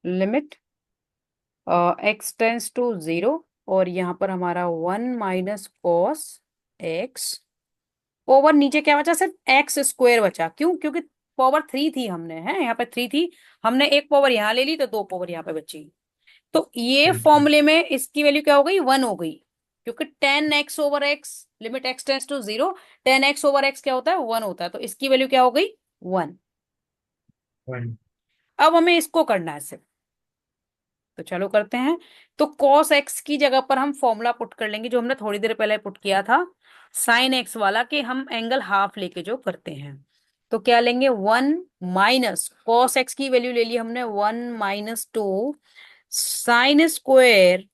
Limit x tends to zero, और यहाँ पर हमारा 1 - cos x ओवर नीचे क्या बचा, सिर्फ एक्स स्क्वायर बचा। क्यों? क्योंकि पावर 3 थी, हमने है यहाँ पे 3 थी, हमने एक पावर यहाँ ले ली तो 2 पावर यहाँ पे बची। तो ये yes ma'am. फॉर्मूले में इसकी वैल्यू क्या हो गई, 1 हो गई। क्योंकि 10x/x, limit x tends to zero, 10x/x क्या होता है, 1 होता है, तो इसकी वैल्यू क्या हो गई, 1। One. अब हमें इसको करना है सिर्फ, तो चलो करते हैं। तो cos x की जगह पर हम फॉर्मूला पुट कर लेंगे जो हमने थोड़ी देर पहले पुट किया था, sin x वाला, कि हम एंगल हाफ लेके जो करते हैं। तो क्या लेंगे, 1 - cos x की वैल्यू ले ली हमने, 1 - 2 sin²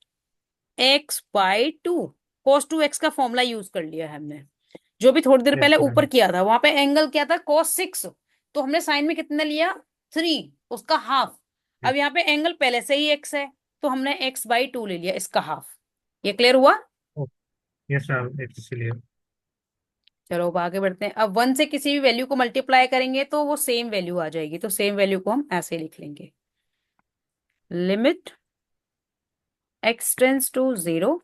x/2। cos 2x का फॉर्मूला यूज कर लिया है हमने, जो भी थोड़ी देर Yes पहले ऊपर ma'am. किया था, वहां पे एंगल क्या था, cos 6। तो हमने साइन में कितना लिया, 3, उसका हाफ। Yes. अब यहाँ पे एंगल पहले से ही एक्स है, तो हमने x/2 ले लिया, इसका हाफ। ये क्लियर हुआ? Oh, yes ma'am. It's clear. चलो अब आगे बढ़ते हैं। अब 1 से किसी भी वैल्यू को मल्टीप्लाई करेंगे तो वो सेम वैल्यू आ जाएगी, तो सेम वैल्यू को हम ऐसे लिख लेंगे, limit x tends to zero,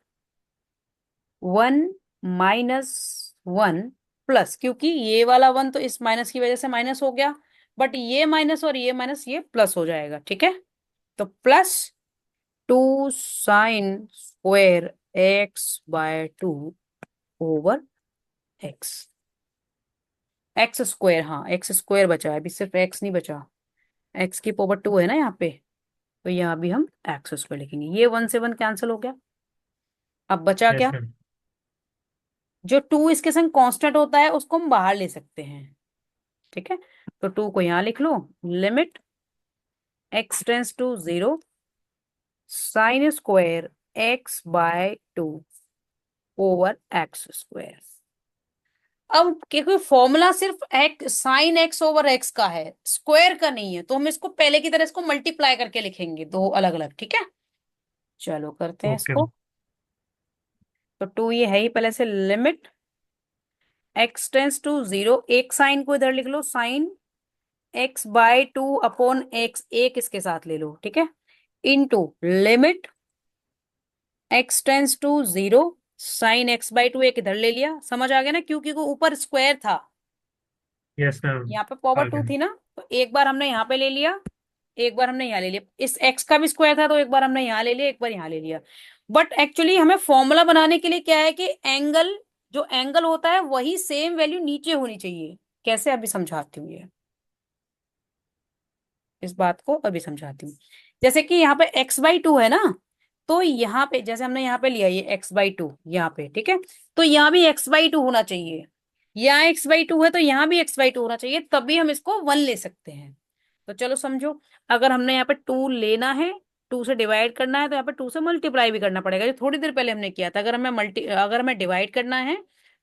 1 - 1 plus, क्योंकि ये वाला 1 तो इस माइनस की वजह से माइनस हो गया, बट ये माइनस और ये माइनस, ये प्लस हो जाएगा, ठीक है। तो +2 sin² x/2 over x. X square, हाँ एक्स स्क्वायर बचा है, अभी सिर्फ एक्स नहीं बचा, एक्स की पावर 2 है ना यहाँ पे, तो यहाँ भी हम एक्स स्क्वायर लिखेंगे। ये 1 से 1 कैंसिल हो गया। अब बचा Yes क्या, ma'am. जो 2 इसके संग कांस्टेंट होता है उसको हम बाहर ले सकते हैं, ठीक है। तो 2 को यहाँ लिख लो, limit x tends to zero, sin² x/2 over x square. अब क्योंकि फॉर्मूला सिर्फ एक्स sin x/x का है, स्क्वायर का नहीं है, तो हम इसको पहले की तरह इसको मल्टीप्लाई करके लिखेंगे, दो अलग अलग, ठीक है। चलो करते हैं Okay. इसको। तो 2 ये है ही पहले से, limit x tends to zero, एक साइन को इधर लिख लो, sin x/2 अपॉन एक्स, एक इसके साथ ले लो, ठीक है, into limit x tends to zero, sin x/2 एक इधर ले लिया, समझ आ गया ना, क्योंकि वो ऊपर स्क्वायर था, Yes ma'am. यहाँ पे पावर 2 Again. थी ना, तो एक बार हमने यहाँ पे ले लिया, एक बार हमने यहाँ ले लिया, इस एक्स का भी स्क्वायर था तो एक बार हमने यहाँ ले लिया, एक बार यहाँ ले लिया। बट एक्चुअली हमें फॉर्मूला बनाने के लिए क्या है कि एंगल, जो एंगल होता है वही सेम वैल्यू नीचे होनी चाहिए। कैसे, अभी समझाती हूँ ये, इस बात को अभी समझाती हूँ। जैसे कि यहाँ पे x/2 है ना, तो यहाँ पे जैसे हमने यहाँ पे लिया ये x/2 यहाँ पे, ठीक है, तो यहाँ भी x/2 होना चाहिए, यहाँ x/2 है तो यहाँ भी x/2 होना चाहिए, तभी हम इसको 1 ले सकते हैं। तो चलो समझो, अगर हमने यहाँ पे 2 लेना है, 2 से डिवाइड करना है, तो यहाँ पे 2 से मल्टीप्लाई भी करना पड़ेगा, जो थोड़ी देर पहले हमने किया था। अगर हमें डिवाइड करना है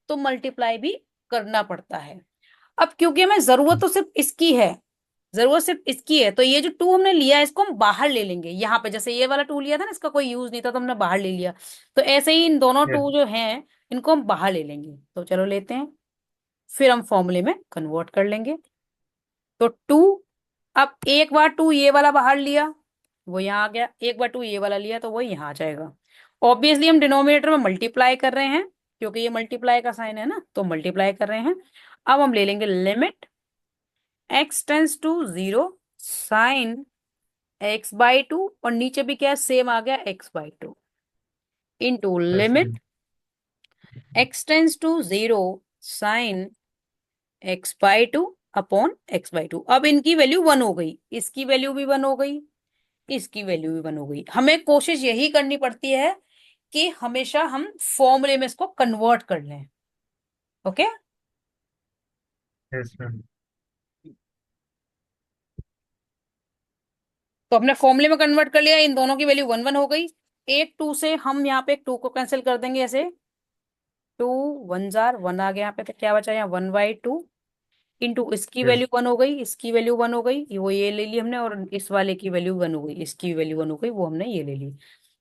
तो मल्टीप्लाई भी करना पड़ता है। अब क्योंकि हमें जरूरत तो सिर्फ इसकी है, जरूरत सिर्फ इसकी है, तो ये जो 2 हमने लिया है इसको हम बाहर ले लेंगे। यहाँ पे जैसे ये वाला 2 लिया था ना, इसका कोई यूज नहीं था तो हमने बाहर ले लिया, तो ऐसे ही इन दोनों Yes. 2 जो हैं इनको हम बाहर ले लेंगे। तो चलो लेते हैं, फिर हम फॉर्मूले में कन्वर्ट कर लेंगे। तो 2, अब एक बार 2 ये वाला बाहर लिया, वो यहाँ आ गया, एक बार 2 ये वाला लिया तो वो यहाँ आ जाएगा। ऑब्वियसली हम डिनोमिनेटर में मल्टीप्लाई कर रहे हैं, क्योंकि ये मल्टीप्लाई का साइन है ना, तो मल्टीप्लाई कर रहे हैं। अब हम ले लेंगे limit x tends to zero, sin x/2, और नीचे भी क्या है, सेम आ गया x/2, into Yes limit ma'am. X tends to zero, sin x/2 upon x/2। अब इनकी वैल्यू 1 हो गई, इसकी वैल्यू भी 1 हो गई, इसकी वैल्यू भी 1 हो गई। हमें कोशिश यही करनी पड़ती है कि हमेशा हम फॉर्मूले में इसको कन्वर्ट कर लें, ओके। Yes ma'am. तो हमने फॉर्मूले में कन्वर्ट कर लिया, इन दोनों की वैल्यू 1 1 हो गई। एक 2 से हम यहाँ पे एक 2 को कैंसिल कर देंगे ऐसे, 2 1 जार 1 आ गया यहाँ पे, तो क्या बचा यहाँ, 1/2 इंटू इसकी Yes. वैल्यू 1 हो गई, इसकी वैल्यू 1 हो गई, वो ये ले ली हमने, और इस वाले की वैल्यू 1 हो गई, इसकी वैल्यू 1 हो गई, वो हमने ये ले ली।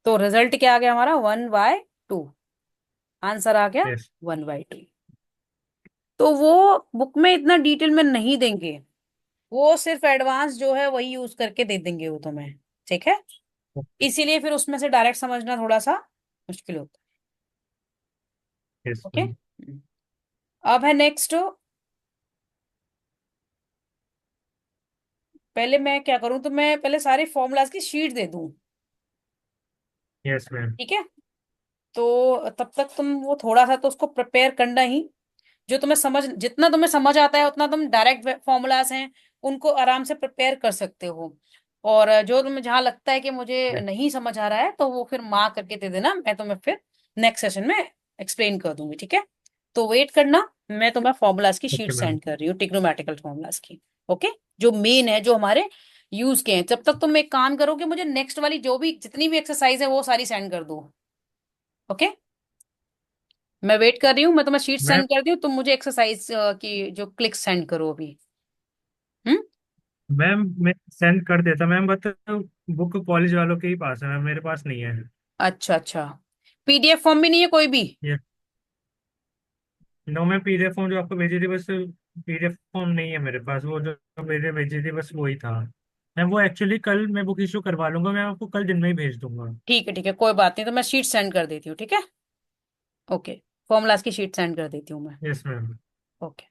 तो रिजल्ट क्या आ गया हमारा, 1/2, आंसर आ गया Yes. 1/2। तो वो बुक में इतना डिटेल में नहीं देंगे, वो सिर्फ एडवांस जो है वही यूज करके दे देंगे वो तुम्हें, ठीक है, इसीलिए फिर उसमें से डायरेक्ट समझना थोड़ा सा मुश्किल होता यस है। Okay, ma'am. अब है नेक्स्ट। पहले मैं क्या करूं, तो मैं पहले सारे फॉर्मूलाज की शीट दे दूं। Yes ma'am. ठीक है, तो तब तक तुम वो थोड़ा सा तो उसको प्रिपेयर करना ही, जो तुम्हें समझ, जितना तुम्हें समझ आता है उतना तुम डायरेक्ट फॉर्मूलाज हैं उनको आराम से प्रिपेयर कर सकते हो। और जो तुम्हें जहां लगता है कि मुझे नहीं समझ आ रहा है तो वो फिर मार्क करके दे देना, मैं तुम्हें फिर नेक्स्ट सेशन में एक्सप्लेन कर दूंगी। ठीक है, तो वेट करना, मैं तुम्हें फॉर्मूलाज की शीट ओके मैम। सेंड कर रही हूँ, ट्रिग्नोमेट्रिकल फॉर्मूलाज की। ओके, जो मेन है, जो हमारे यूज के हैं। जब तक तुम एक काम करो कि मुझे नेक्स्ट वाली जो भी जितनी भी एक्सरसाइज है वो सारी सेंड कर दो। ओके, मैं वेट कर रही हूँ, मैं तुम्हें शीट मैम सेंड कर दी हूँ, तुम मुझे एक्सरसाइज की जो क्लिक सेंड करो अभी। हम्म। मैम मैं सेंड कर देता मैम, बट बुक कॉलेज वालों के ही पास है मैम, मेरे पास नहीं है। अच्छा अच्छा, पीडीएफ फॉर्म भी नहीं है कोई भी? ये नो मैम, पीडीएफ फॉर्म जो आपको भेजी थी बस, पीडीएफ फॉर्म नहीं है मेरे पास। वो जो मेरे भेजी थी बस वही था मैम। वो एक्चुअली कल मैं बुक इशू करवा लूंगा, मैं आपको कल दिन में ही भेज दूंगा। ठीक है, कोई बात नहीं, तो मैं शीट सेंड कर देती हूँ। ठीक है, ओके, फॉर्मूलाज की शीट सेंड कर देती हूँ मैं। Yes ma'am. ओके।